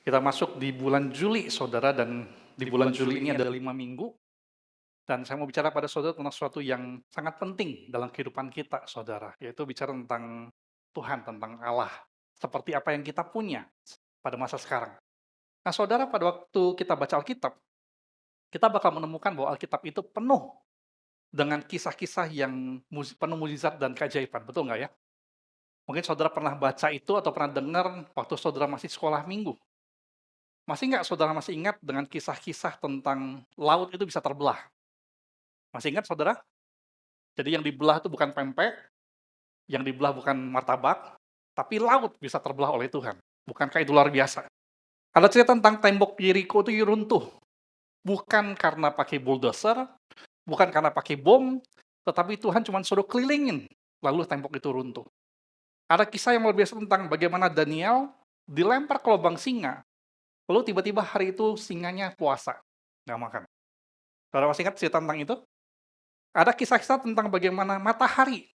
Kita masuk di bulan Juli, Saudara, dan di bulan Juli ini ada 5 minggu, dan saya mau bicara pada Saudara tentang sesuatu yang sangat penting dalam kehidupan kita, Saudara, yaitu bicara tentang Tuhan, tentang Allah, seperti apa yang kita punya pada masa sekarang. Nah, Saudara, pada waktu kita baca Alkitab, kita bakal menemukan bahwa Alkitab itu penuh dengan kisah-kisah yang penuh mukjizat dan keajaiban, betul nggak ya? Mungkin Saudara pernah baca itu atau pernah dengar waktu Saudara masih sekolah minggu. Masih nggak Saudara masih ingat dengan kisah-kisah tentang laut itu bisa terbelah? Masih ingat Saudara? Jadi yang dibelah itu bukan pempek, yang dibelah bukan martabak, tapi laut bisa terbelah oleh Tuhan. Bukankah itu luar biasa? Ada cerita tentang tembok Yeriko itu runtuh, bukan karena pakai bulldozer, bukan karena pakai bom, tetapi Tuhan cuma suruh kelilingin, lalu tembok itu runtuh. Ada kisah yang luar biasa tentang bagaimana Daniel dilempar ke lubang singa, lalu tiba-tiba hari itu singanya puasa, nggak makan. Saudara masih ingat cerita tentang itu? Ada kisah-kisah tentang bagaimana matahari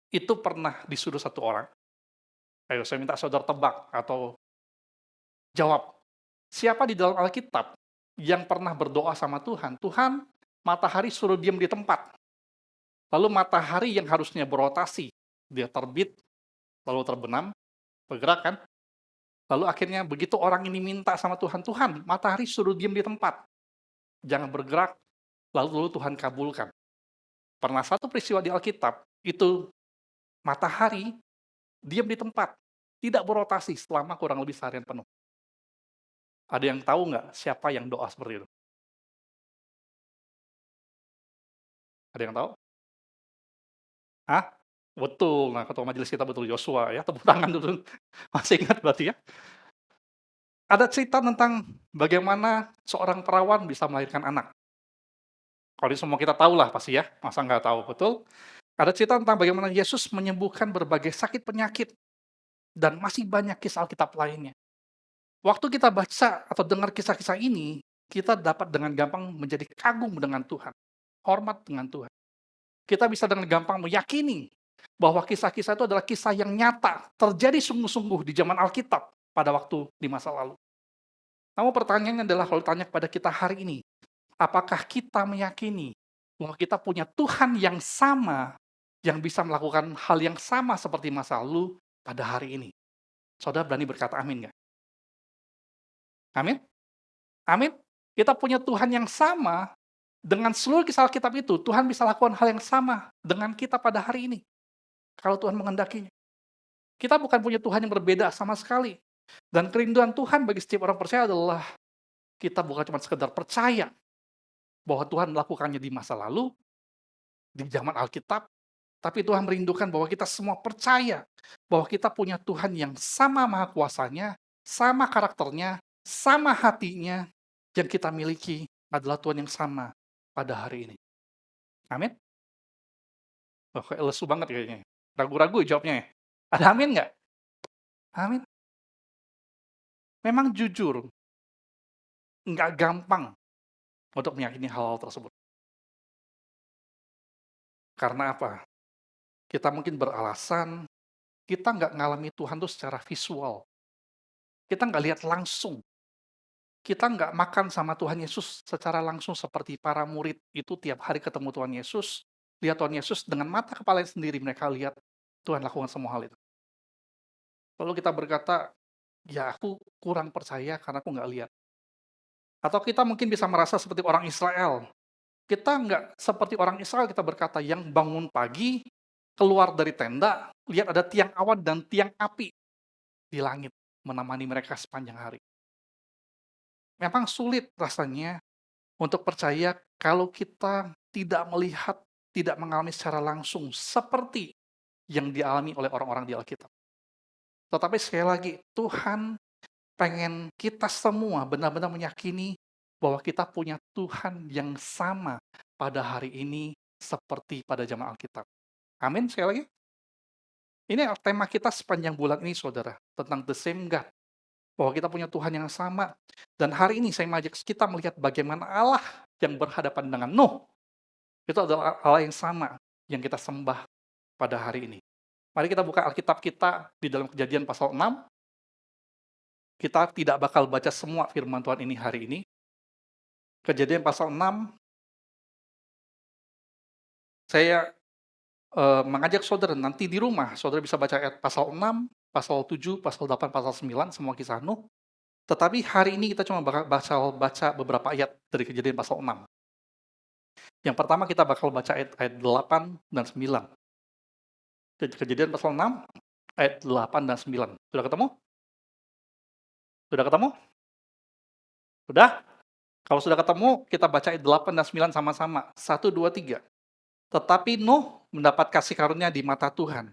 itu pernah disuruh satu orang. Ayo saya minta saudara tebak atau jawab. Siapa di dalam Alkitab yang pernah berdoa sama Tuhan, "Tuhan, matahari suruh diam di tempat." Lalu matahari yang harusnya berotasi, dia terbit, lalu terbenam, bergerak kan? Lalu akhirnya begitu orang ini minta sama Tuhan, "Tuhan, matahari suruh diam di tempat, jangan bergerak." Lalu Tuhan kabulkan. Pernah satu peristiwa di Alkitab, itu matahari diam di tempat, tidak berotasi selama kurang lebih seharian penuh. Ada yang tahu nggak siapa yang doa seperti itu? Ada yang tahu? Hah? Betul, nah ketua majelis kita betul Yosua ya, tepuk tangan dulu. Masih ingat berarti ya? Ada cerita tentang bagaimana seorang perawan bisa melahirkan anak. Kalau ini semua kita tahu lah pasti ya, masa nggak tahu, betul? Ada cerita tentang bagaimana Yesus menyembuhkan berbagai sakit penyakit, dan masih banyak kisah Alkitab lainnya. Waktu kita baca atau dengar kisah-kisah ini, kita dapat dengan gampang menjadi kagum dengan Tuhan, hormat dengan Tuhan. Kita bisa dengan gampang meyakini bahwa kisah-kisah itu adalah kisah yang nyata, terjadi sungguh-sungguh di zaman Alkitab pada waktu di masa lalu. Namun pertanyaannya adalah kalau ditanya kepada kita hari ini, apakah kita meyakini bahwa kita punya Tuhan yang sama, yang bisa melakukan hal yang sama seperti masa lalu pada hari ini? Saudara berani berkata amin nggak? Amin? Amin? Kita punya Tuhan yang sama dengan seluruh kisah Alkitab itu, Tuhan bisa lakukan hal yang sama dengan kita pada hari ini, kalau Tuhan menghendakinya. Kita bukan punya Tuhan yang berbeda sama sekali. Dan kerinduan Tuhan bagi setiap orang percaya adalah kita bukan cuma sekedar percaya bahwa Tuhan melakukannya di masa lalu, di zaman Alkitab, tapi Tuhan merindukan bahwa kita semua percaya bahwa kita punya Tuhan yang sama maha kuasanya, sama karakternya, sama hatinya, yang kita miliki adalah Tuhan yang sama pada hari ini. Amin? Oh, kayak lesu banget kayaknya. Ragu-ragu jawabnya ya? Ada amin nggak? Amin. Memang jujur, nggak gampang untuk meyakini hal-hal tersebut. Karena apa? Kita mungkin beralasan, kita nggak ngalami Tuhan tuh secara visual. Kita nggak lihat langsung. Kita nggak makan sama Tuhan Yesus secara langsung seperti para murid itu tiap hari ketemu Tuhan Yesus, lihat Tuhan Yesus dengan mata kepala sendiri mereka lihat Tuhan lakukan semua hal itu. Lalu kita berkata, ya aku kurang percaya karena aku nggak lihat. Atau kita mungkin bisa merasa seperti orang Israel. Kita nggak seperti orang Israel kita berkata yang bangun pagi, keluar dari tenda, lihat ada tiang awan dan tiang api di langit menemani mereka sepanjang hari. Memang sulit rasanya untuk percaya kalau kita tidak melihat, tidak mengalami secara langsung seperti yang dialami oleh orang-orang di Alkitab. Tetapi sekali lagi, Tuhan pengen kita semua benar-benar meyakini bahwa kita punya Tuhan yang sama pada hari ini seperti pada zaman Alkitab. Amin sekali lagi. Ini tema kita sepanjang bulan ini saudara, tentang the same God. Bahwa kita punya Tuhan yang sama. Dan hari ini saya mengajak kita melihat bagaimana Allah yang berhadapan dengan Nuh. Itu adalah Allah yang sama yang kita sembah pada hari ini. Mari kita buka Alkitab kita di dalam Kejadian pasal 6. kita tidak bakal baca semua firman Tuhan ini hari ini. Kejadian pasal 6, saya mengajak saudara nanti di rumah, saudara bisa baca ayat pasal 6, pasal 7, pasal 8, pasal 9, semua kisah Nuh. Tetapi hari ini kita cuma bakal baca beberapa ayat dari Kejadian pasal 6. Yang pertama kita bakal baca ayat 8 dan 9. Kejadian pasal 6, ayat 8 dan 9. Sudah ketemu? Sudah ketemu? Sudah? Kalau sudah ketemu, kita baca ayat 8 dan 9 sama-sama. 1, 2, 3. Tetapi Nuh mendapat kasih karunia di mata Tuhan.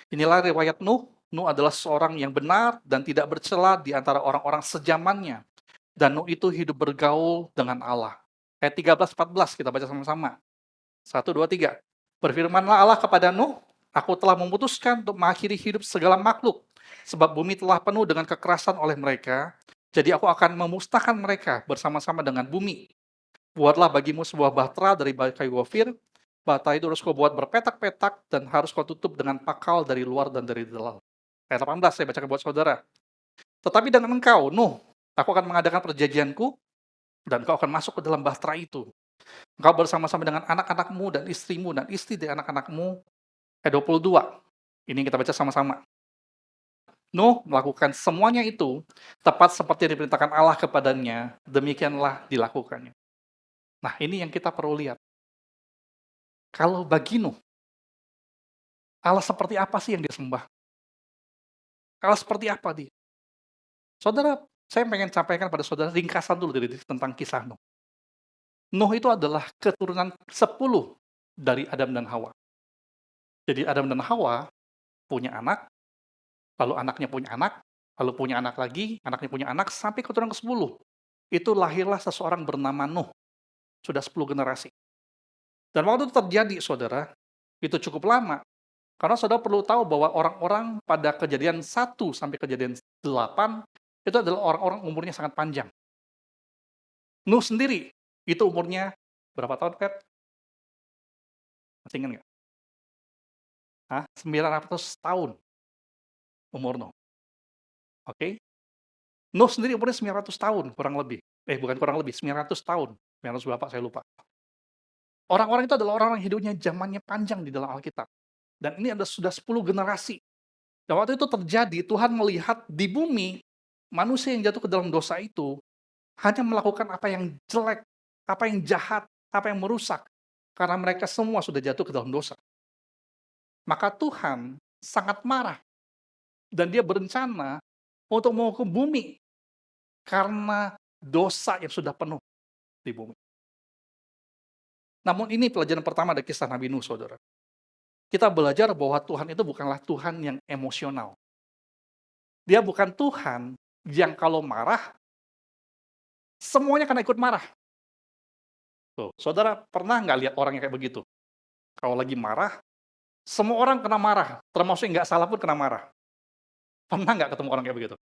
Inilah riwayat Nuh. Nuh adalah seorang yang benar dan tidak bercela di antara orang-orang sejamannya. Dan Nuh itu hidup bergaul dengan Allah. Ayat 13-14 kita baca sama-sama. 1, 2, 3. Berfirmanlah Allah kepada Nuh, aku telah memutuskan untuk mengakhiri hidup segala makhluk, sebab bumi telah penuh dengan kekerasan oleh mereka, jadi aku akan memusnahkan mereka bersama-sama dengan bumi. Buatlah bagimu sebuah bahtera dari kayu gofir, bata itu harus kau buat berpetak-petak dan harus kau tutup dengan pakal dari luar dan dari dalam. Ayat 18 saya bacakan buat saudara. Tetapi dengan engkau, Nuh, aku akan mengadakan perjanjianku dan kau akan masuk ke dalam bahtera itu. Engkau bersama-sama dengan anak-anakmu dan istrimu dan istri dari anak-anakmu. Ayat 22. Ini kita baca sama-sama. Nuh melakukan semuanya itu tepat seperti yang diperintahkan Allah kepadanya, demikianlah dilakukannya. Nah, ini yang kita perlu lihat. Kalau bagi Nuh, Allah seperti apa sih yang disembah? Allah seperti apa dia? Saudara, saya pengen sampaikan pada saudara ringkasan dulu tentang kisah Nuh. Nuh itu adalah keturunan 10 dari Adam dan Hawa. Jadi Adam dan Hawa punya anak, lalu anaknya punya anak, lalu punya anak lagi, anaknya punya anak, sampai keturunan ke-10. Itu lahirlah seseorang bernama Nuh. Sudah 10 generasi. Dan waktu itu terjadi, saudara, itu cukup lama. Karena saudara perlu tahu bahwa orang-orang pada kejadian 1 sampai kejadian 8, itu adalah orang-orang umurnya sangat panjang. Nuh sendiri, itu umurnya berapa tahun, Pep? Masih ingat nggak? 900 tahun umur Nuh. Oke? Nuh sendiri umurnya 900 tahun, kurang lebih. Bukan kurang lebih, 900 tahun. 900 berapa, saya lupa. Orang-orang itu adalah orang-orang hidupnya zamannya panjang di dalam Alkitab. Dan ini ada sudah 10 generasi. Dan waktu itu terjadi, Tuhan melihat di bumi, manusia yang jatuh ke dalam dosa itu, hanya melakukan apa yang jelek, apa yang jahat, apa yang merusak. Karena mereka semua sudah jatuh ke dalam dosa. Maka Tuhan sangat marah. Dan dia berencana untuk menghukum bumi. Karena dosa yang sudah penuh di bumi. Namun ini pelajaran pertama dari kisah Nabi Nuh, saudara. Kita belajar bahwa Tuhan itu bukanlah Tuhan yang emosional. Dia bukan Tuhan yang kalau marah, semuanya kena ikut marah. Tuh, saudara pernah nggak lihat orang yang kayak begitu? Kalau lagi marah, semua orang kena marah, termasuk yang nggak salah pun kena marah. Pernah nggak ketemu orang kayak begitu?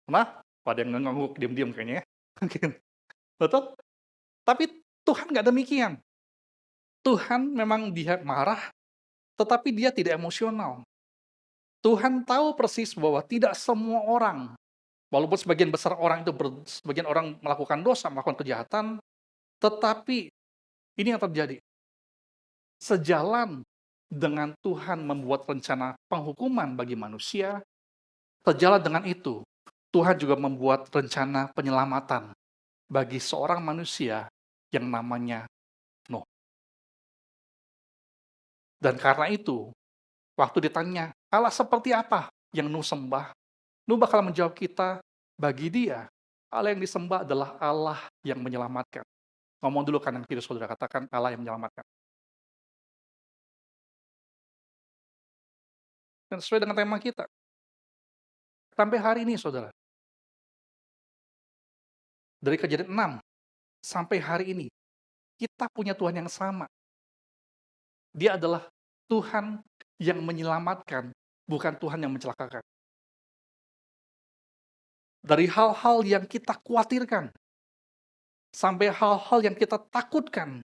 Pernah? Pada yang ngangguk, diam-diam kayaknya ya. Mungkin. Betul? Tapi Tuhan nggak demikian. Tuhan memang dia marah, tetapi dia tidak emosional. Tuhan tahu persis bahwa tidak semua orang, walaupun sebagian besar orang itu, sebagian orang melakukan dosa, melakukan kejahatan, tetapi ini yang terjadi. Sejalan dengan Tuhan membuat rencana penghukuman bagi manusia, sejalan dengan itu, Tuhan juga membuat rencana penyelamatan bagi seorang manusia yang namanya Nuh. Dan karena itu, waktu ditanya, Allah seperti apa yang Nuh sembah? Nuh bakal menjawab kita, bagi dia, Allah yang disembah adalah Allah yang menyelamatkan. Ngomong dulu kanan kiri saudara, katakan Allah yang menyelamatkan. Dan sesuai dengan tema kita. Sampai hari ini saudara, dari kejadian 6 sampai hari ini, kita punya Tuhan yang sama. Dia adalah Tuhan yang menyelamatkan, bukan Tuhan yang mencelakakan. Dari hal-hal yang kita khawatirkan, sampai hal-hal yang kita takutkan,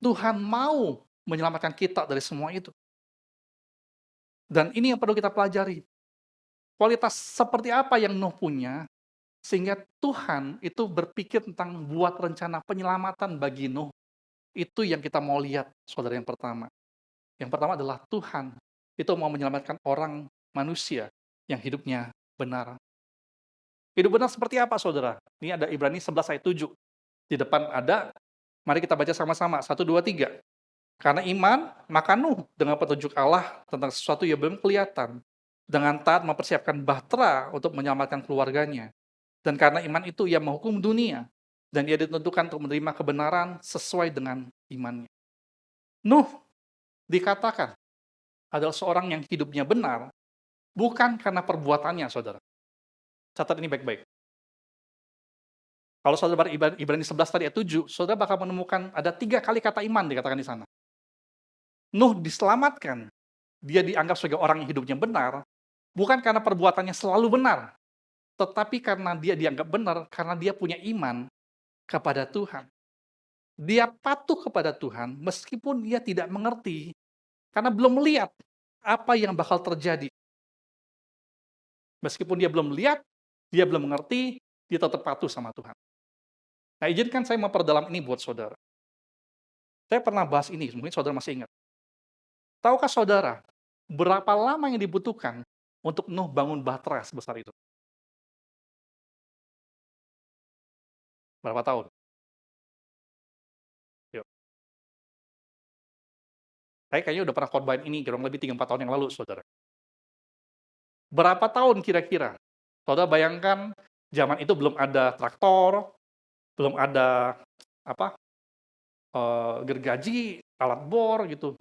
Tuhan mau menyelamatkan kita dari semua itu. Dan ini yang perlu kita pelajari. Kualitas seperti apa yang Nuh punya, sehingga Tuhan itu berpikir tentang buat rencana penyelamatan bagi Nuh. Itu yang kita mau lihat, saudara, yang pertama. Yang pertama adalah Tuhan itu mau menyelamatkan orang manusia yang hidupnya benar. Hidup benar seperti apa, saudara? Ini ada Ibrani 11 ayat 7. Di depan ada, mari kita baca sama-sama. 1, 2, 3. Karena iman, maka Nuh dengan petunjuk Allah tentang sesuatu yang belum kelihatan, dengan taat mempersiapkan bahtera untuk menyelamatkan keluarganya. Dan karena iman itu ia menghukum dunia, dan ia ditentukan untuk menerima kebenaran sesuai dengan imannya. Nuh dikatakan adalah seorang yang hidupnya benar, bukan karena perbuatannya, saudara. Catat ini baik-baik. Kalau saudara baca Ibrani 11 tadi ayat 7, saudara bakal menemukan ada 3 kali kata iman dikatakan di sana. Nuh diselamatkan, dia dianggap sebagai orang yang hidupnya benar, bukan karena perbuatannya selalu benar, tetapi karena dia dianggap benar karena dia punya iman kepada Tuhan. Dia patuh kepada Tuhan meskipun dia tidak mengerti, karena belum melihat apa yang bakal terjadi. Meskipun dia belum melihat, dia belum mengerti, dia tetap patuh sama Tuhan. Nah, izinkan saya memperdalam ini buat saudara. Saya pernah bahas ini, mungkin saudara masih ingat. Tahukah saudara, berapa lama yang dibutuhkan untuk Nuh bangun bahtera sebesar itu? Berapa tahun? Yuk. Saya kayaknya udah pernah khotbahin ini kurang lebih 3-4 tahun yang lalu, saudara. Berapa tahun kira-kira? Saudara bayangkan, zaman itu belum ada traktor, belum ada apa gergaji, alat bor gitu.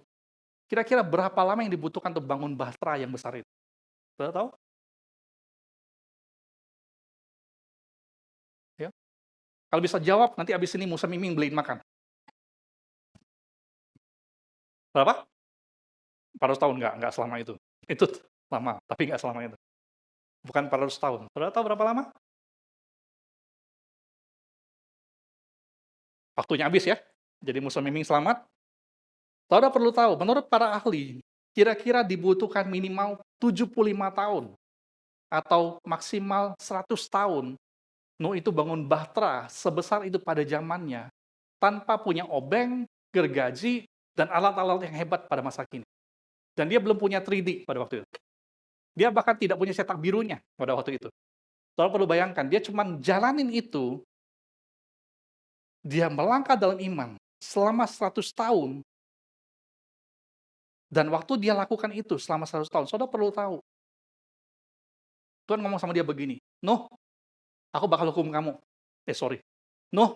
Kira-kira berapa lama yang dibutuhkan untuk bangun bahtera yang besar itu? Saudara tahu? Ya. Kalau bisa jawab, nanti abis ini Musa Miming beliin makan. Berapa? 400 tahun, nggak selama itu. Itu lama, tapi nggak selama itu. Bukan 400 tahun. Saudara tahu berapa lama? Waktunya habis ya. Jadi Musa Miming selamat. Saudara perlu tahu, menurut para ahli, kira-kira dibutuhkan minimal 75 tahun atau maksimal 100 tahun Nuh itu bangun bahtera sebesar itu pada zamannya tanpa punya obeng, gergaji, dan alat-alat yang hebat pada masa kini. Dan dia belum punya 3D pada waktu itu. Dia bahkan tidak punya cetak birunya pada waktu itu. Saudara perlu bayangkan, dia cuma jalanin itu, dia melangkah dalam iman selama 100 tahun, dan waktu dia lakukan itu selama 100 tahun, saudara perlu tahu, Tuhan ngomong sama dia begini, Nuh, aku bakal hukum kamu. Nuh,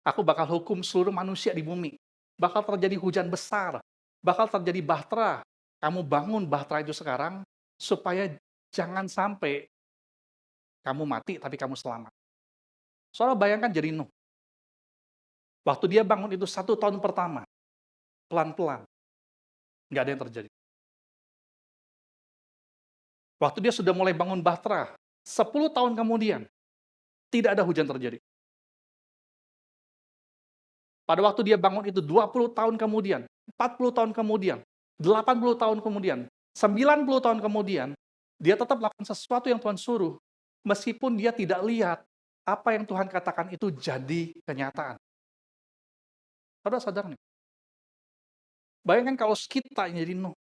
aku bakal hukum seluruh manusia di bumi. Bakal terjadi hujan besar, bakal terjadi bahtera. Kamu bangun bahtera itu sekarang, supaya jangan sampai kamu mati, tapi kamu selamat. Saudara bayangkan jadi Nuh. Waktu dia bangun itu 1 tahun pertama, pelan-pelan, nggak ada yang terjadi. Waktu dia sudah mulai bangun bahtera, 10 tahun kemudian, tidak ada hujan terjadi. Pada waktu dia bangun itu 20 tahun kemudian, 40 tahun kemudian, 80 tahun kemudian, 90 tahun kemudian, dia tetap melakukan sesuatu yang Tuhan suruh, meskipun dia tidak lihat apa yang Tuhan katakan itu jadi kenyataan. Saudara sadar nih? Bayangkan kalau kita yang jadi Nuh.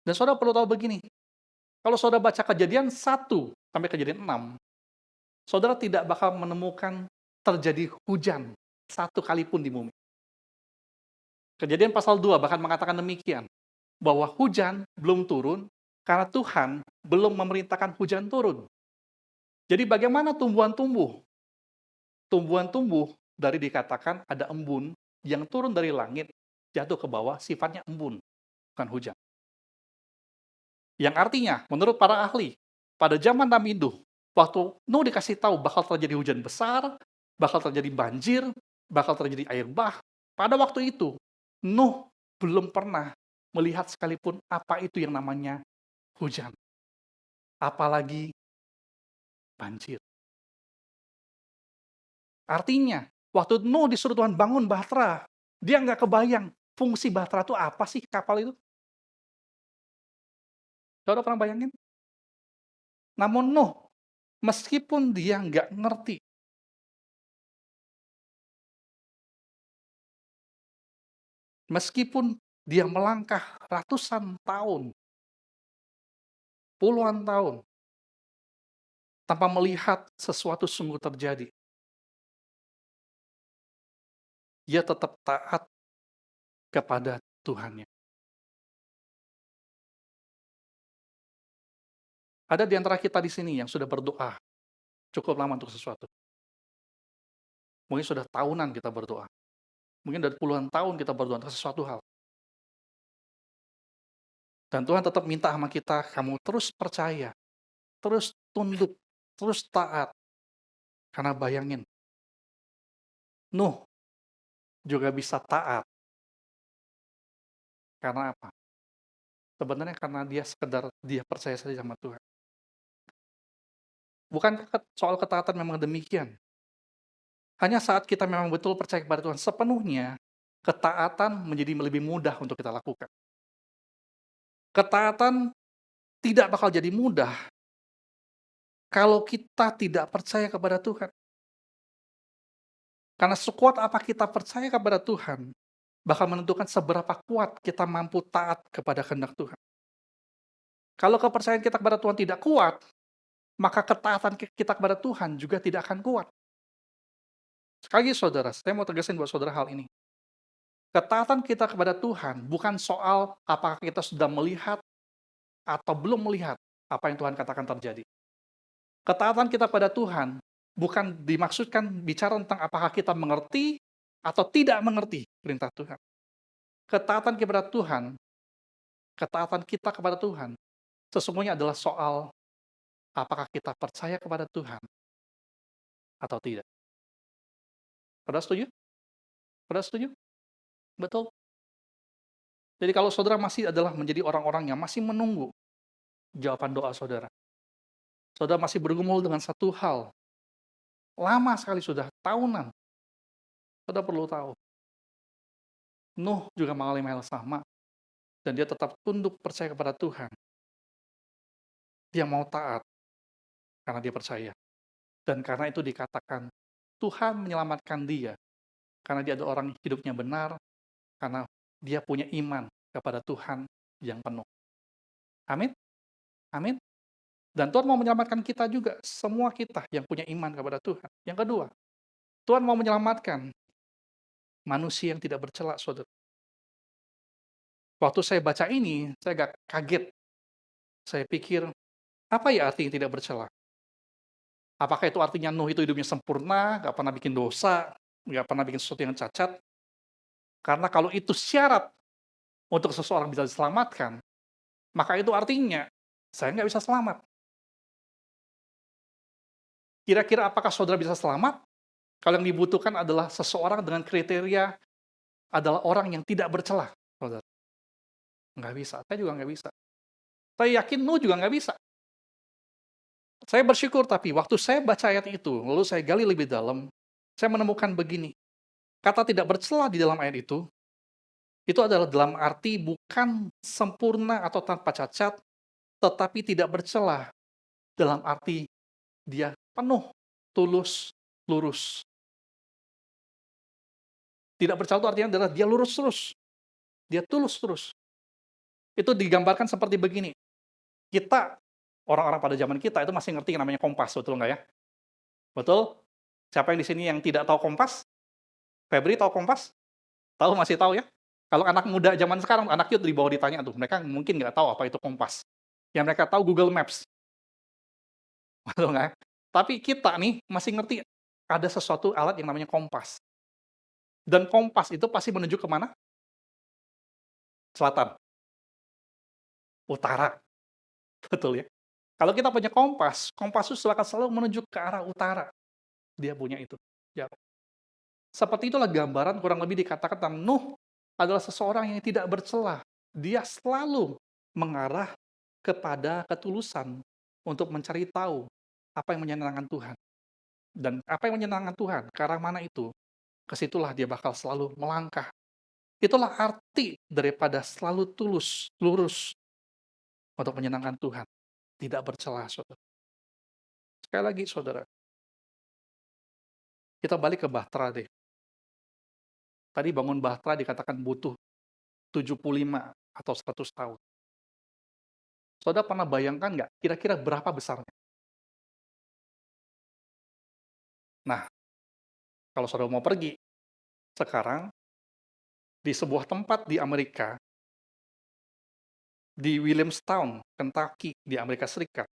Dan saudara perlu tahu begini, kalau saudara baca Kejadian 1 sampai Kejadian 6, saudara tidak bakal menemukan terjadi hujan satu kali pun di bumi. Kejadian pasal 2 bahkan mengatakan demikian, bahwa hujan belum turun karena Tuhan belum memerintahkan hujan turun. Jadi bagaimana tumbuhan tumbuh? Tumbuhan tumbuh dari dikatakan ada embun yang turun dari langit, jatuh ke bawah, sifatnya embun, bukan hujan. Yang artinya, menurut para ahli, pada zaman Nabi Nuh, waktu Nuh dikasih tahu bakal terjadi hujan besar, bakal terjadi banjir, bakal terjadi air bah, pada waktu itu, Nuh belum pernah melihat sekalipun apa itu yang namanya hujan. Apalagi banjir. Artinya, waktu Nuh disuruh Tuhan bangun bahtera, dia nggak kebayang fungsi bahtera itu apa sih kapal itu. Saudara pernah bayangin? Namun Nuh, meskipun dia nggak ngerti, meskipun dia melangkah ratusan tahun, puluhan tahun, tanpa melihat sesuatu sungguh terjadi, dia tetap taat kepada Tuhannya. Ada di antara kita di sini yang sudah berdoa cukup lama untuk sesuatu. Mungkin sudah tahunan kita berdoa. Mungkin dari puluhan tahun kita berdoa untuk sesuatu hal. Dan Tuhan tetap minta sama kita, kamu terus percaya, terus tunduk, terus taat. Karena bayangin, Nuh juga bisa taat. Karena apa? Sebenarnya karena dia sekedar dia percaya saja sama Tuhan. Bukan soal ketaatan memang demikian. Hanya saat kita memang betul percaya kepada Tuhan sepenuhnya, ketaatan menjadi lebih mudah untuk kita lakukan. Ketaatan tidak bakal jadi mudah kalau kita tidak percaya kepada Tuhan. Karena sekuat apa kita percaya kepada Tuhan, bakal menentukan seberapa kuat kita mampu taat kepada kehendak Tuhan. Kalau kepercayaan kita kepada Tuhan tidak kuat, maka ketaatan kita kepada Tuhan juga tidak akan kuat. Sekali lagi saudara, saya mau tegasin buat saudara hal ini. Ketaatan kita kepada Tuhan bukan soal apakah kita sudah melihat atau belum melihat apa yang Tuhan katakan terjadi. Ketaatan kita pada Tuhan bukan dimaksudkan bicara tentang apakah kita mengerti atau tidak mengerti perintah Tuhan. Ketaatan kepada Tuhan, ketaatan kita kepada Tuhan, sesungguhnya adalah soal apakah kita percaya kepada Tuhan atau tidak. Saudara setuju? Saudara setuju? Betul. Jadi kalau saudara masih adalah menjadi orang-orang yang masih menunggu jawaban doa saudara, saudara masih bergumul dengan satu hal, lama sekali sudah, tahunan, saudara perlu tahu, Nuh juga mengalami hal sama, dan dia tetap tunduk percaya kepada Tuhan. Dia mau taat karena dia percaya. Dan karena itu dikatakan, Tuhan menyelamatkan dia. Karena dia adalah orang hidupnya benar, karena dia punya iman kepada Tuhan yang penuh. Amin? Amin? Dan Tuhan mau menyelamatkan kita juga, semua kita yang punya iman kepada Tuhan. Yang kedua, Tuhan mau menyelamatkan manusia yang tidak bercela, saudara. Waktu saya baca ini, saya agak kaget. Saya pikir, apa ya arti yang tidak bercela? Apakah itu artinya Nuh itu hidupnya sempurna, nggak pernah bikin dosa, nggak pernah bikin sesuatu yang cacat? Karena kalau itu syarat untuk seseorang bisa diselamatkan, maka itu artinya saya nggak bisa selamat. Kira-kira apakah saudara bisa selamat? Kalau yang dibutuhkan adalah seseorang dengan kriteria adalah orang yang tidak bercela, saudara. Nggak bisa, saya juga nggak bisa. Saya yakin Nuh juga nggak bisa. Saya bersyukur tapi waktu saya baca ayat itu, lalu saya gali lebih dalam, saya menemukan begini, kata tidak bercela di dalam ayat itu adalah dalam arti bukan sempurna atau tanpa cacat, tetapi tidak bercela dalam arti dia penuh, tulus, lurus. Tidak bercela itu artinya adalah dia lurus terus, dia tulus terus. Itu digambarkan seperti begini, kita, orang-orang pada zaman kita itu masih ngerti yang namanya kompas, betul nggak ya? Betul? Siapa yang di sini yang tidak tahu kompas? Febri tahu kompas? Tahu, masih tahu ya? Kalau anak muda zaman sekarang, anak youth di bawah ditanya tuh, mereka mungkin nggak tahu apa itu kompas. Yang mereka tahu Google Maps, betul nggak? Tapi kita nih masih ngerti ada sesuatu alat yang namanya kompas. Dan kompas itu pasti menuju ke mana? Selatan, utara, betul ya? Kalau kita punya kompas, kompas itu akan selalu menuju ke arah utara. Dia punya itu. Ya. Seperti itulah gambaran kurang lebih dikatakan tentang Nuh adalah seseorang yang tidak bercela. Dia selalu mengarah kepada ketulusan untuk mencari tahu apa yang menyenangkan Tuhan. Dan apa yang menyenangkan Tuhan, ke arah mana itu, ke situlah dia bakal selalu melangkah. Itulah arti daripada selalu tulus, lurus. untuk menyenangkan Tuhan, tidak bercela, saudara. Sekali lagi, saudara, kita balik ke Bahtera deh. Tadi bangun Bahtera dikatakan butuh 75 atau 100 tahun. Saudara pernah bayangkan nggak kira-kira berapa besarnya? Nah, kalau saudara mau pergi, sekarang di sebuah tempat di Amerika, di Williamstown, Kentucky, di Amerika Serikat,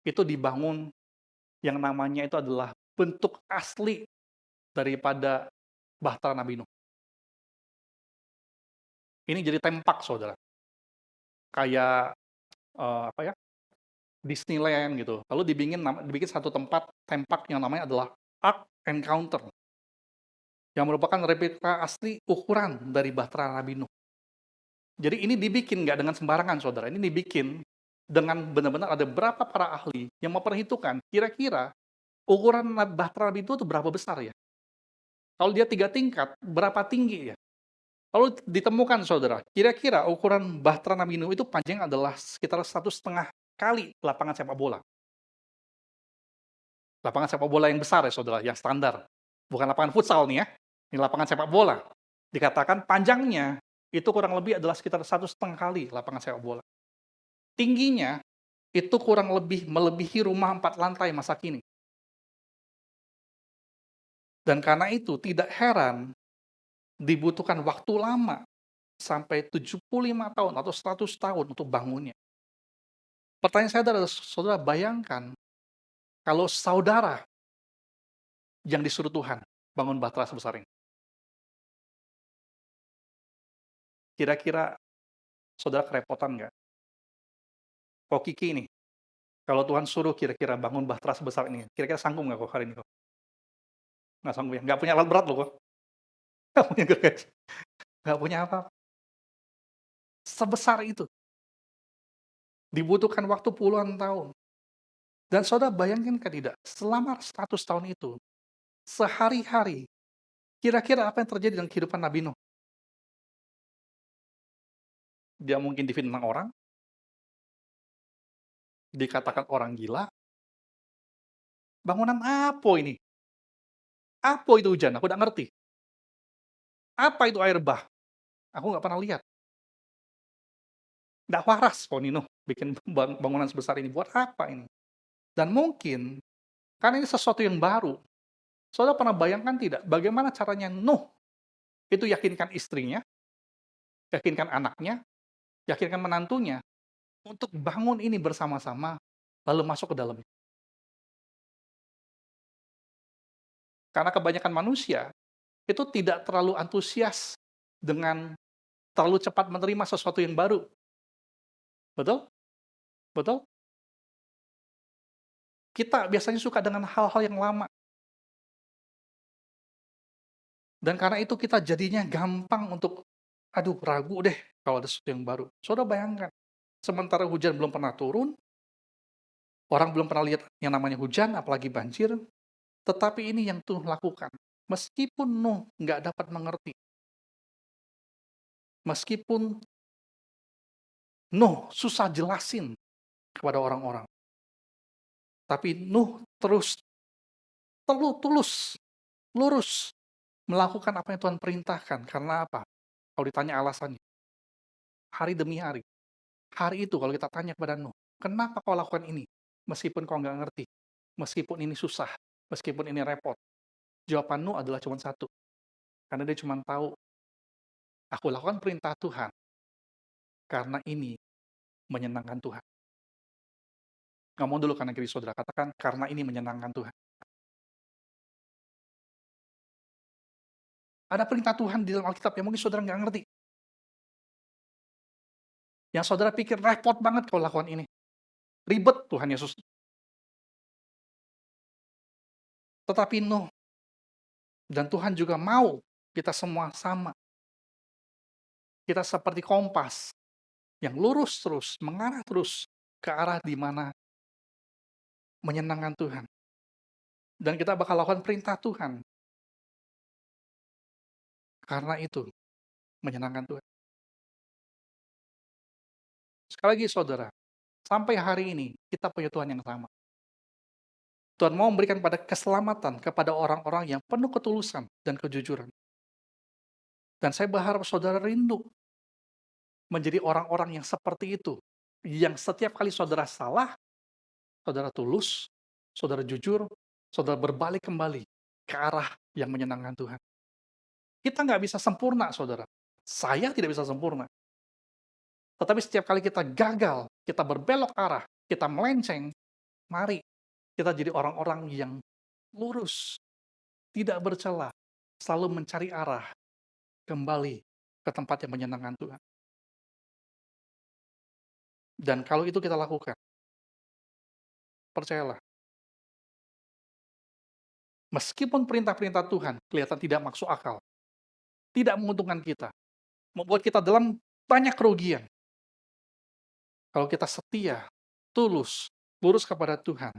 itu dibangun yang namanya itu adalah bentuk asli daripada Bahtera Nabi Nuh. Ini jadi tempat, saudara. Kayak, apa ya, Disneyland gitu. Lalu dibikin satu tempat tempat yang namanya adalah Ark Encounter, yang merupakan replika asli ukuran dari Bahtera Nabi Nuh. Jadi ini dibikin nggak dengan sembarangan, saudara. Ini dibikin dengan benar-benar ada berapa para ahli yang memperhitungkan kira-kira ukuran Bahtera Nabi Nuh itu berapa besar ya? Kalau dia 3 tingkat, berapa tinggi ya? Lalu ditemukan, saudara, kira-kira ukuran Bahtera Nabi Nuh itu panjang adalah sekitar 1,5 kali lapangan sepak bola. Lapangan sepak bola yang besar ya, saudara, yang standar. Bukan lapangan futsal nih ya, ini lapangan sepak bola. Dikatakan panjangnya itu kurang lebih adalah sekitar 1,5 kali lapangan sepak bola. Tingginya itu kurang lebih melebihi rumah 4 lantai masa kini. Dan karena itu tidak heran dibutuhkan waktu lama sampai 75 tahun atau 100 tahun untuk bangunnya. Pertanyaan saya adalah, saudara bayangkan kalau saudara yang disuruh Tuhan bangun Bahtera sebesar ini. Kira-kira saudara kerepotan nggak? Kok Kiki nih, kalau Tuhan suruh kira-kira bangun Bahtera sebesar ini, kira-kira sanggup nggak kok hari ini kok? Nggak sanggup ya? Nggak punya alat berat loh kok. Nggak punya gergaji, nggak punya apa. Sebesar itu. Dibutuhkan waktu puluhan tahun. Dan saudara bayangkan kan tidak, selama 100 tahun itu, sehari-hari, kira-kira apa yang terjadi dengan kehidupan Nabi Nuh? Dia mungkin difitnah orang, dikatakan orang gila, bangunan apa ini? Apa itu hujan? Aku nggak ngerti. Apa itu air bah? Aku nggak pernah lihat. Nggak waras kok Nino bikin bangunan sebesar ini. Buat apa ini? Dan mungkin, karena ini sesuatu yang baru, saudara pernah bayangkan tidak, bagaimana caranya Nuh itu yakinkan istrinya, yakinkan anaknya, yakinkan menantunya, untuk bangun ini bersama-sama, lalu masuk ke dalamnya. Karena kebanyakan manusia, itu tidak terlalu antusias dengan terlalu cepat menerima sesuatu yang baru. Betul? Betul? Kita biasanya suka dengan hal-hal yang lama. Dan karena itu kita jadinya gampang untuk, aduh ragu deh kalau ada sesuatu yang baru. Saudara bayangkan, sementara hujan belum pernah turun, orang belum pernah lihat yang namanya hujan, apalagi banjir, tetapi ini yang Tuhan lakukan. Meskipun Nuh nggak dapat mengerti, meskipun Nuh susah jelasin kepada orang-orang, tapi Nuh terus tulus, lurus, melakukan apa yang Tuhan perintahkan. Karena apa? Kalau ditanya alasannya, hari demi hari. Hari itu kalau kita tanya kepada Nuh, "Kenapa kau lakukan ini? Meskipun kau nggak ngerti, meskipun ini susah, meskipun ini repot." Jawaban Nuh adalah cuma satu, karena dia cuma tahu, "Aku lakukan perintah Tuhan, karena ini menyenangkan Tuhan." Ngomong dulu kanan kiri saudara, katakan, "Karena ini menyenangkan Tuhan." Ada perintah Tuhan di dalam Alkitab yang mungkin saudara nggak ngerti, yang saudara pikir repot banget kalau lakukan ini, ribet Tuhan Yesus. Tetapi Nuh dan Tuhan juga mau kita semua sama. Kita seperti kompas yang lurus terus, mengarah terus ke arah di mana menyenangkan Tuhan. Dan kita bakal lakukan perintah Tuhan. Karena itu menyenangkan Tuhan. Sekali lagi saudara, sampai hari ini kita punya Tuhan yang sama. Tuhan mau memberikan pada keselamatan kepada orang-orang yang penuh ketulusan dan kejujuran. Dan saya berharap saudara rindu menjadi orang-orang yang seperti itu. Yang setiap kali saudara salah, saudara tulus, saudara jujur, saudara berbalik kembali ke arah yang menyenangkan Tuhan. Kita nggak bisa sempurna, saudara. Saya tidak bisa sempurna. Tetapi setiap kali kita gagal, kita berbelok arah, kita melenceng, mari kita jadi orang-orang yang lurus, tidak bercela, selalu mencari arah kembali ke tempat yang menyenangkan Tuhan. Dan kalau itu kita lakukan, percayalah, meskipun perintah-perintah Tuhan kelihatan tidak masuk akal, tidak menguntungkan kita, membuat kita dalam banyak kerugian, kalau kita setia, tulus, lurus kepada Tuhan,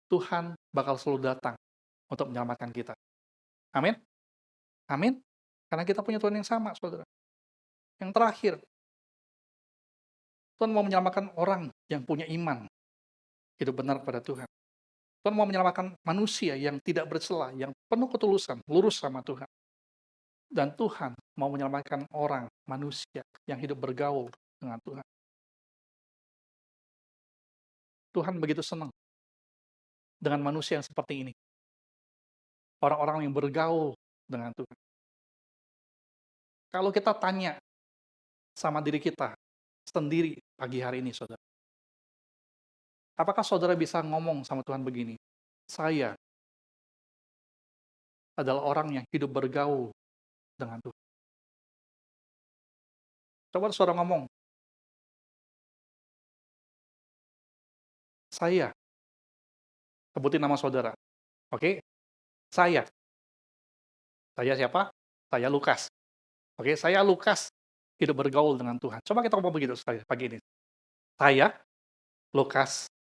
Tuhan bakal selalu datang untuk menyelamatkan kita. Amin? Amin? Karena kita punya Tuhan yang sama, saudara. Yang terakhir, Tuhan mau menyelamatkan orang yang punya iman, hidup benar pada Tuhan. Tuhan mau menyelamatkan manusia yang tidak bercela, yang penuh ketulusan, lurus sama Tuhan. Dan Tuhan mau menyelamatkan orang, manusia yang hidup bergaul dengan Tuhan. Tuhan begitu senang dengan manusia yang seperti ini. Orang-orang yang bergaul dengan Tuhan. Kalau kita tanya sama diri kita sendiri pagi hari ini, saudara. Apakah saudara bisa ngomong sama Tuhan begini? Saya adalah orang yang hidup bergaul dengan Tuhan. Coba saudara ngomong, saya, sebutin nama saudara. Oke? Saya. Saya siapa? Saya Lukas. Oke, saya Lukas hidup bergaul dengan Tuhan. Coba kita ngomong begitu pagi ini. Saya, Lukas,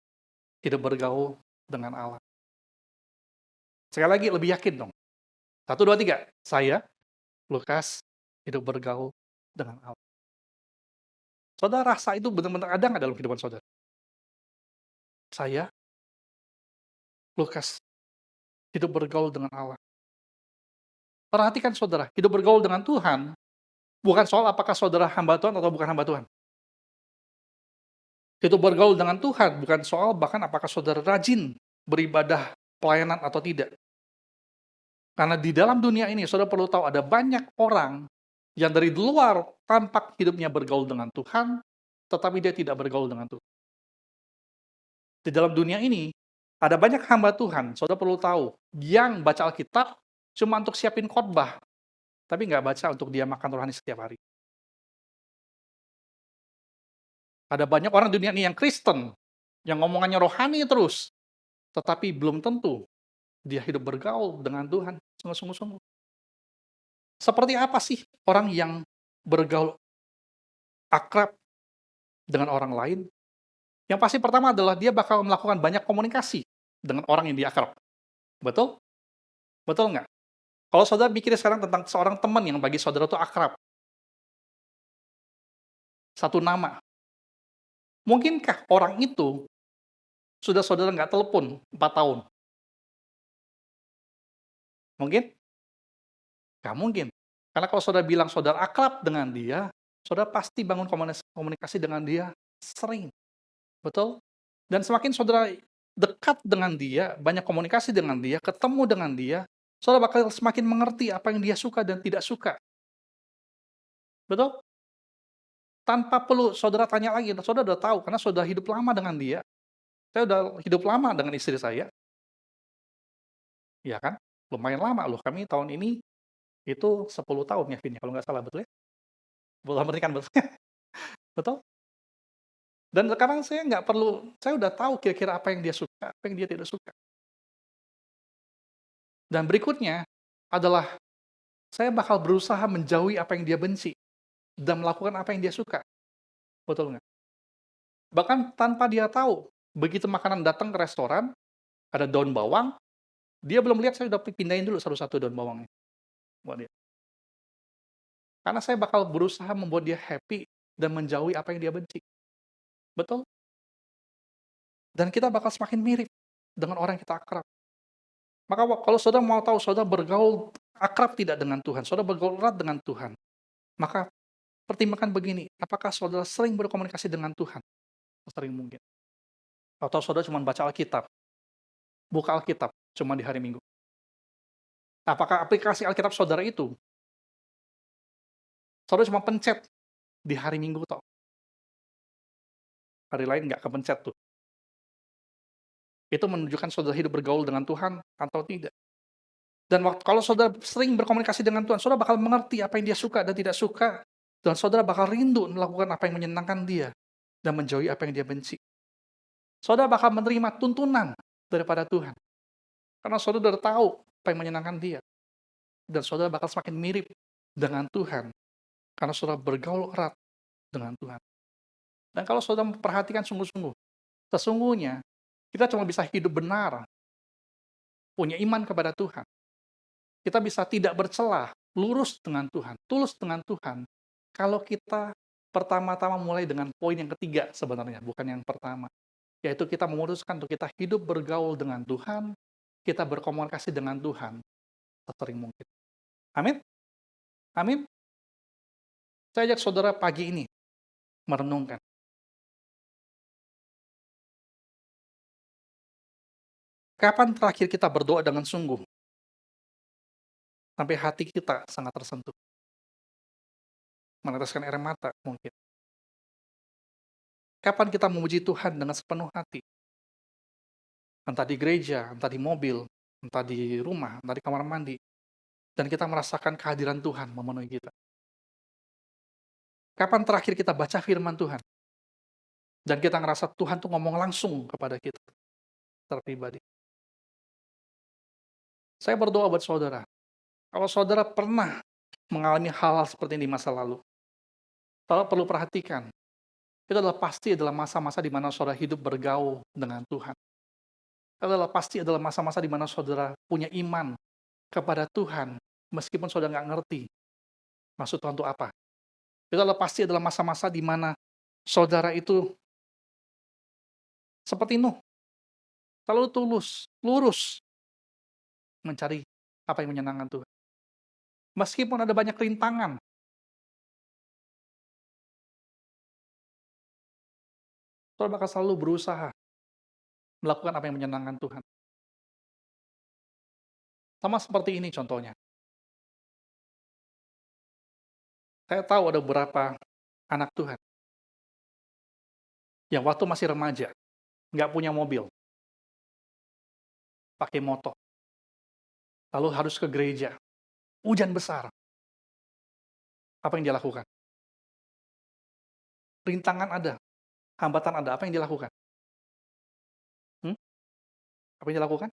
hidup bergaul dengan Allah. Sekali lagi, lebih yakin dong. 1, 2, 3. Saya, Lukas, hidup bergaul dengan Allah. Saudara rasa itu benar-benar ada nggak dalam kehidupan saudara? Saya, Lukas, hidup bergaul dengan Allah. Perhatikan saudara, hidup bergaul dengan Tuhan, bukan soal apakah saudara hamba Tuhan atau bukan hamba Tuhan. Hidup bergaul dengan Tuhan, bukan soal bahkan apakah saudara rajin beribadah, pelayanan atau tidak. Karena di dalam dunia ini, saudara perlu tahu ada banyak orang yang dari luar tampak hidupnya bergaul dengan Tuhan, tetapi dia tidak bergaul dengan Tuhan. Di dalam dunia ini, ada banyak hamba Tuhan, saudara perlu tahu, yang baca Alkitab cuma untuk siapin khotbah, tapi nggak baca untuk dia makan rohani setiap hari. Ada banyak orang di dunia ini yang Kristen, yang ngomongannya rohani terus, tetapi belum tentu dia hidup bergaul dengan Tuhan sungguh-sungguh. Seperti apa sih orang yang bergaul akrab dengan orang lain? Yang pasti pertama adalah dia bakal melakukan banyak komunikasi dengan orang yang dia akrab. Betul? Betul nggak? Kalau saudara pikir sekarang tentang seorang teman yang bagi saudara itu akrab, satu nama, mungkinkah orang itu sudah saudara nggak telepon 4 tahun? Mungkin? Nggak mungkin. Karena kalau saudara bilang saudara akrab dengan dia, saudara pasti bangun komunikasi dengan dia sering. Betul? Dan semakin saudara dekat dengan dia, banyak komunikasi dengan dia, ketemu dengan dia, saudara bakal semakin mengerti apa yang dia suka dan tidak suka. Betul? Tanpa perlu saudara tanya lagi, saudara udah tahu karena saudara hidup lama dengan dia. Saya udah hidup lama dengan istri saya, ya kan? Lumayan lama loh, kami tahun ini itu 10 tahun ya, Vin, ya, kalau nggak salah, betul ya? 10 tahun pernikahan, betul? Betul? Dan sekarang saya nggak perlu, saya udah tahu kira-kira apa yang dia suka, apa yang dia tidak suka. Dan berikutnya adalah saya bakal berusaha menjauhi apa yang dia benci dan melakukan apa yang dia suka. Betul nggak? Bahkan tanpa dia tahu, begitu makanan datang ke restoran, ada daun bawang, dia belum lihat saya udah pindahin dulu satu-satu daun bawangnya buat dia. Karena saya bakal berusaha membuat dia happy dan menjauhi apa yang dia benci. Betul? Dan kita bakal semakin mirip dengan orang yang kita akrab. Maka kalau saudara mau tahu saudara bergaul akrab tidak dengan Tuhan, saudara bergaul erat dengan Tuhan, maka pertimbangkan begini, apakah saudara sering berkomunikasi dengan Tuhan? Sering mungkin. Atau saudara cuma baca Alkitab, buka Alkitab cuma di hari Minggu. Apakah aplikasi Alkitab saudara itu, saudara cuma pencet di hari Minggu toh, hari lain nggak kepencet tuh. Itu menunjukkan saudara hidup bergaul dengan Tuhan atau tidak. Dan kalau saudara sering berkomunikasi dengan Tuhan, saudara bakal mengerti apa yang dia suka dan tidak suka. Dan saudara bakal rindu melakukan apa yang menyenangkan dia dan menjauhi apa yang dia benci. Saudara bakal menerima tuntunan daripada Tuhan. Karena saudara sudah tahu apa yang menyenangkan dia. Dan saudara bakal semakin mirip dengan Tuhan. Karena saudara bergaul erat dengan Tuhan. Dan kalau saudara memperhatikan sungguh-sungguh, sesungguhnya kita cuma bisa hidup benar, punya iman kepada Tuhan. Kita bisa tidak bercelah, lurus dengan Tuhan, tulus dengan Tuhan, kalau kita pertama-tama mulai dengan poin yang ketiga sebenarnya, bukan yang pertama. Yaitu kita memutuskan untuk kita hidup bergaul dengan Tuhan, kita berkomunikasi dengan Tuhan sesering mungkin. Amin? Amin? Saya ajak saudara pagi ini merenungkan. Kapan terakhir kita berdoa dengan sungguh? Sampai hati kita sangat tersentuh. Meneteskan air mata mungkin. Kapan kita memuji Tuhan dengan sepenuh hati? Entah di gereja, entah di mobil, entah di rumah, entah di kamar mandi. Dan kita merasakan kehadiran Tuhan memenuhi kita. Kapan terakhir kita baca firman Tuhan? Dan kita ngerasa Tuhan tuh ngomong langsung kepada kita secara pribadi. Saya berdoa buat saudara. Kalau saudara pernah mengalami hal-hal seperti ini di masa lalu, saudara perlu perhatikan. Itu adalah pasti adalah masa-masa di mana saudara hidup bergaul dengan Tuhan. Itu adalah pasti adalah masa-masa di mana saudara punya iman kepada Tuhan, meskipun saudara nggak ngerti maksud Tuhan itu apa. Itu adalah pasti adalah masa-masa di mana saudara itu seperti Nuh, selalu tulus, lurus mencari apa yang menyenangkan Tuhan. Meskipun ada banyak rintangan, saudara bakal selalu berusaha melakukan apa yang menyenangkan Tuhan. Sama seperti ini contohnya. Saya tahu ada beberapa anak Tuhan yang waktu masih remaja, nggak punya mobil, pakai motor, lalu harus ke gereja, hujan besar. Apa yang dia lakukan? Rintangan ada, hambatan ada, apa yang dia lakukan? Hmm? Apa yang dia lakukan?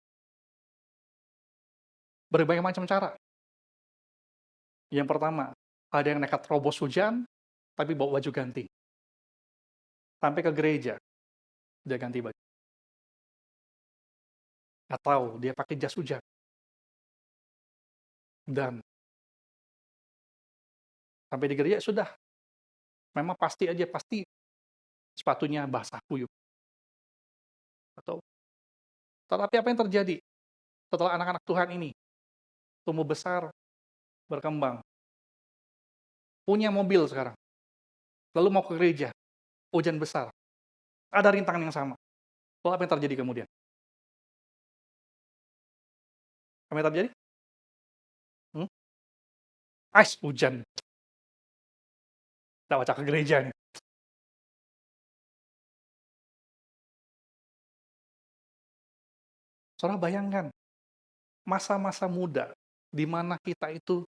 Berbagai macam cara. Yang pertama, ada yang nekat terobos hujan, tapi bawa baju ganti. Sampai ke gereja, dia ganti baju. Atau dia pakai jas hujan. Dan sampai di gereja sudah, memang pasti aja, pasti sepatunya basah kuyup. Atau, tetapi apa yang terjadi setelah anak-anak Tuhan ini tumbuh besar, berkembang, punya mobil sekarang, lalu mau ke gereja, hujan besar, ada rintangan yang sama. Lalu apa yang terjadi kemudian? Apa yang terjadi? Hmm? Hujan, nggak baca ke gereja nih. Saudara bayangkan, masa-masa muda, di mana kita itu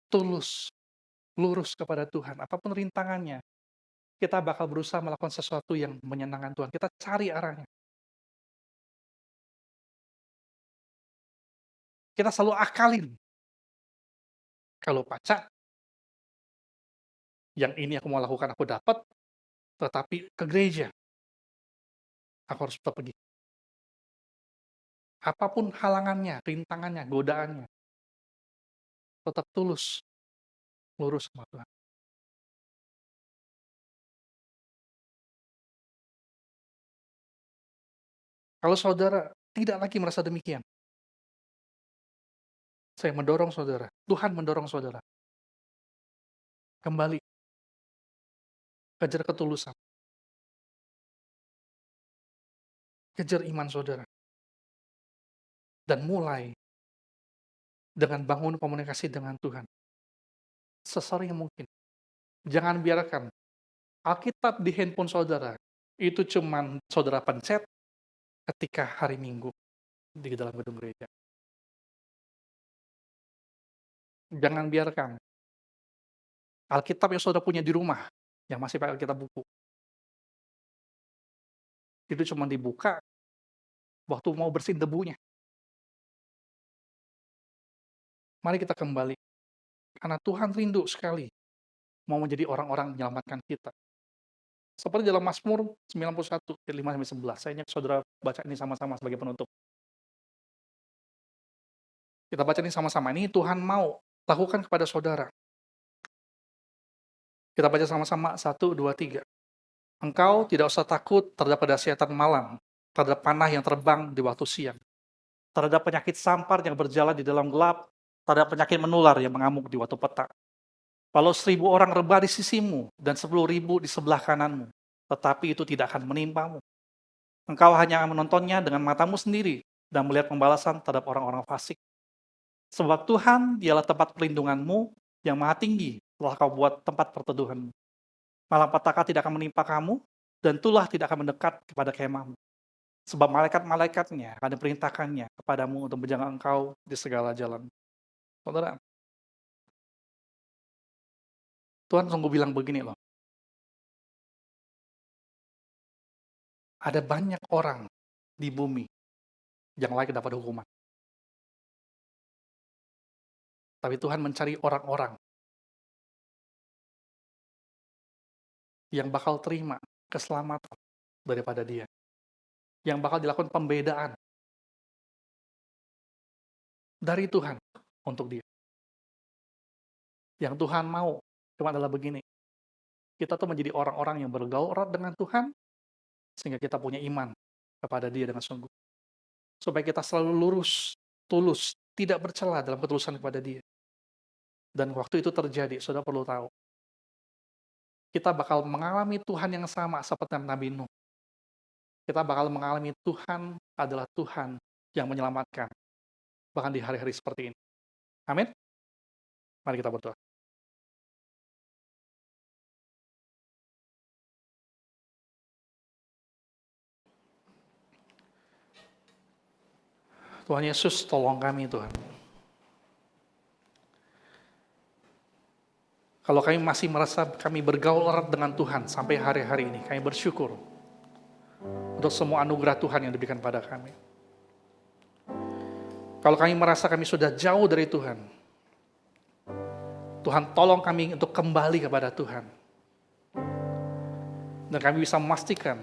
tulus, lurus kepada Tuhan, apapun rintangannya, kita bakal berusaha melakukan sesuatu yang menyenangkan Tuhan. Kita cari arahnya. Kita selalu akalin. Kalau baca, yang ini aku mau lakukan, aku dapat, tetapi ke gereja, aku harus tetap pergi. Apapun halangannya, rintangannya, godaannya, tetap tulus, lurus sama Tuhan. Kalau saudara tidak lagi merasa demikian, saya mendorong saudara, Tuhan mendorong saudara, kembali kejar ketulusan, kejar iman saudara, dan mulai dengan bangun komunikasi dengan Tuhan sesering mungkin. Jangan biarkan Alkitab di handphone saudara itu cuman saudara pencet ketika hari Minggu di dalam gedung gereja. Jangan biarkan Alkitab yang saudara punya di rumah, yang masih pakai Alkitab buku, itu cuma dibuka waktu mau bersihin debunya. Mari kita kembali, karena Tuhan rindu sekali mau menjadi orang-orang menyelamatkan kita. Seperti dalam Mazmur 91, ayat 5-11. Saya ingin saudara baca ini sama-sama sebagai penutup. Kita baca ini sama-sama. Ini Tuhan mau lakukan kepada saudara. Kita baca sama-sama, 1, 2, 3. Engkau tidak usah takut terhadap dahsyatan malam, terhadap panah yang terbang di waktu siang, terhadap penyakit sampar yang berjalan di dalam gelap, terhadap penyakit menular yang mengamuk di waktu petang. Walau 1.000 orang rebah di sisimu dan 10.000 di sebelah kananmu, tetapi itu tidak akan menimpamu. Engkau hanya menontonnya dengan matamu sendiri dan melihat pembalasan terhadap orang-orang fasik. Sebab Tuhan dialah tempat perlindunganmu yang maha tinggi telah kau buat tempat perteduhanmu. Malapetaka tidak akan menimpa kamu, dan tulah tidak akan mendekat kepada kemahmu. Sebab malaikat-malaikatnya akan diperintahkannya kepadamu untuk menjaga engkau di segala jalan. Saudara, Tuhan sungguh bilang begini loh, ada banyak orang di bumi yang layak dapat hukuman. Tapi Tuhan mencari orang-orang yang bakal terima keselamatan daripada dia. Yang bakal dilakukan pembedaan dari Tuhan untuk dia. Yang Tuhan mau cuma adalah begini, kita tuh menjadi orang-orang yang bergaul erat dengan Tuhan, sehingga kita punya iman kepada dia dengan sungguh. Supaya kita selalu lurus, tulus, tidak bercela dalam ketulusan kepada dia. Dan waktu itu terjadi, saudara perlu tahu, kita bakal mengalami Tuhan yang sama seperti Nabi Nuh. Kita bakal mengalami Tuhan adalah Tuhan yang menyelamatkan, bahkan di hari-hari seperti ini. Amin. Mari kita berdoa. Tuhan Yesus, tolong kami Tuhan. Kalau kami masih merasa kami bergaul erat dengan Tuhan sampai hari-hari ini, kami bersyukur untuk semua anugerah Tuhan yang diberikan pada kami. Kalau kami merasa kami sudah jauh dari Tuhan, Tuhan tolong kami untuk kembali kepada Tuhan. Dan kami bisa memastikan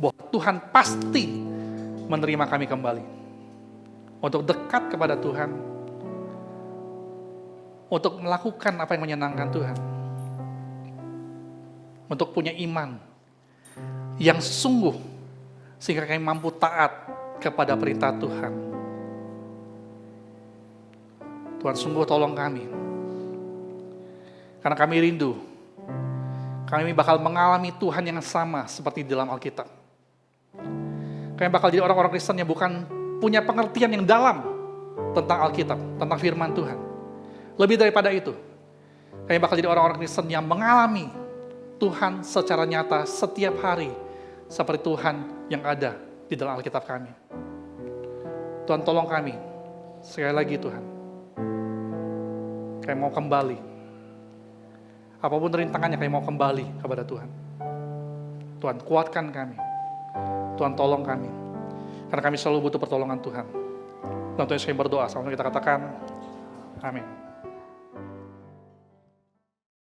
bahwa Tuhan pasti menerima kami kembali. Untuk dekat kepada Tuhan, untuk melakukan apa yang menyenangkan Tuhan, untuk punya iman yang sungguh, sehingga kami mampu taat kepada perintah Tuhan. Tuhan sungguh tolong kami, karena kami rindu, kami bakal mengalami Tuhan yang sama seperti di dalam Alkitab. Kami bakal jadi orang-orang Kristen yang bukan punya pengertian yang dalam tentang Alkitab, tentang firman Tuhan. Lebih daripada itu, kami bakal jadi orang-orang Kristen yang mengalami Tuhan secara nyata setiap hari, seperti Tuhan yang ada di dalam Alkitab kami. Tuhan tolong kami, sekali lagi Tuhan, kami mau kembali. Apapun rintangannya, kami mau kembali kepada Tuhan. Tuhan kuatkan kami, Tuhan tolong kami, karena kami selalu butuh pertolongan Tuhan. Dan Tuhan saya berdoa, sama kita katakan, amin.